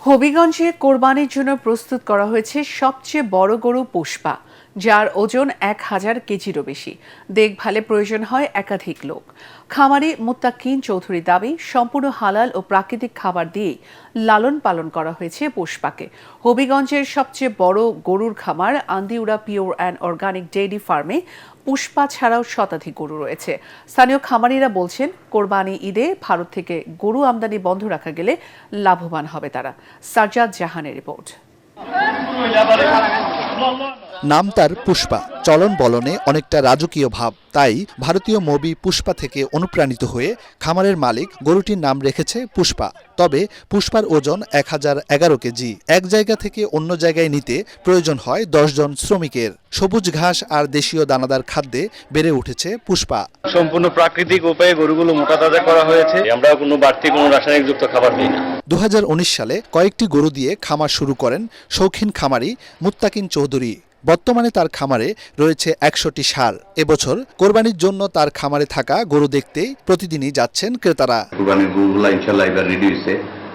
হবিগঞ্জে কোরবানির জন্য প্রস্তুত করা হয়েছে সবচেয়ে বড় গরু পুষ্পা, যার ওজন 1000 কেজিরও বেশি। দেখভালে প্রয়োজন হয় একাধিক লোক। খামারি মুত্তাকিন চৌধুরীর দাবি, সম্পূর্ণ হালাল ও প্রাকৃতিক খাবার দিয়েই লালন পালন করা হয়েছে পুষ্পাকে। হবিগঞ্জের সবচেয়ে বড় গরুর খামার Andiura pure and organic dairy ফার্মে পুষ্পা ছাড়াও শতাধিক গরু রয়েছে। স্থানীয় খামারিরা বলছেন, কোরবানি ঈদে ভারত থেকে গরু আমদানি বন্ধ রাখা গেলে লাভবান হবে তারা। সাজ্জাদ জাহানের রিপোর্ট। নাম তার পুষ্পা, চলন বলনে অনেকটা রাজকীয় ভাব। তাই ভারতীয় মুভি পুষ্পা থেকে অনুপ্রাণিত হয়ে খামারের মালিক গরুটির নাম রেখেছে পুষ্পা। তবে পুষ্পার ওজন 1011 কেজি। এক জায়গা থেকে অন্য জায়গায় নিতে প্রয়োজন হয় 10 জন শ্রমিকের। সবুজ ঘাস আর দেশীয় দানাদার খাদ্যে বেড়ে উঠেছে পুষ্পা। সম্পূর্ণ প্রাকৃতিক উপায়ে গরুগুলো মোটা তাজা করা হয়েছে। আমরা কোনো বাড়তি কোনো রাসায়নিক যুক্ত খাবার দিই না। 2019 সালে কয়েকটি গরু দিয়ে খামার শুরু করেন শৌখিন খামারি মুত্তাকিন চৌধুরী। বর্তমানে তার খামারে রয়েছে 100টি ষাঁড়। এবছর কোরবানির জন্য তার খামারে থাকা গরু দেখতেই প্রতিদিনই যাচ্ছেন ক্রেতারা। কোরবানির গরুগুলো ইনশাআল্লাহ এবার রেডি হয়েছে।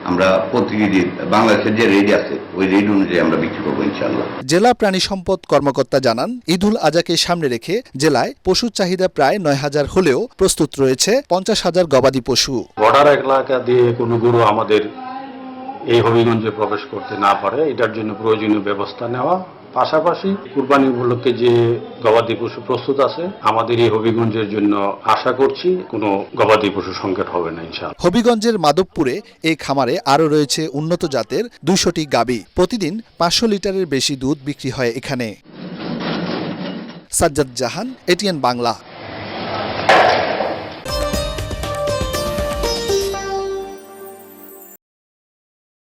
আমরা প্রতিদিন বাংলাদেশের যে রেট আছে ওই রেট অনুযায়ী আমরা বিক্রি করবো ইনশাআল্লাহ। জেলা প্রাণী সম্পদ কর্মকর্তা জানান, ঈদুল আজহাকে সামনে রেখে জেলায় পশুর চাহিদা প্রায় 9000 হলেও প্রস্তুত রয়েছে 50,000 গবাদি পশু। বর্ডার এলাকা দিয়ে কোনো গরু আমাদের এই হবিগঞ্জে প্রবেশ করতে না পারে, এটার জন্য প্রয়োজনীয় ব্যবস্থা নেওয়া। পাশাপাশি কুরবানি উপলক্ষে যে গবাদি পশু প্রস্তুত আছে আমাদের এই হবিগঞ্জের জন্য আশা করছি কোনো গবাদি পশু সংকট হবে না ইনশাআল্লাহ। হবিগঞ্জের মাধবপুরে এই খামারে আরও রয়েছে উন্নত জাতের 200টি গাভী। প্রতিদিন 500 লিটারের বেশি দুধ বিক্রি হয় এখানে। সাজ্জাদ জাহান, এটিএন বাংলা।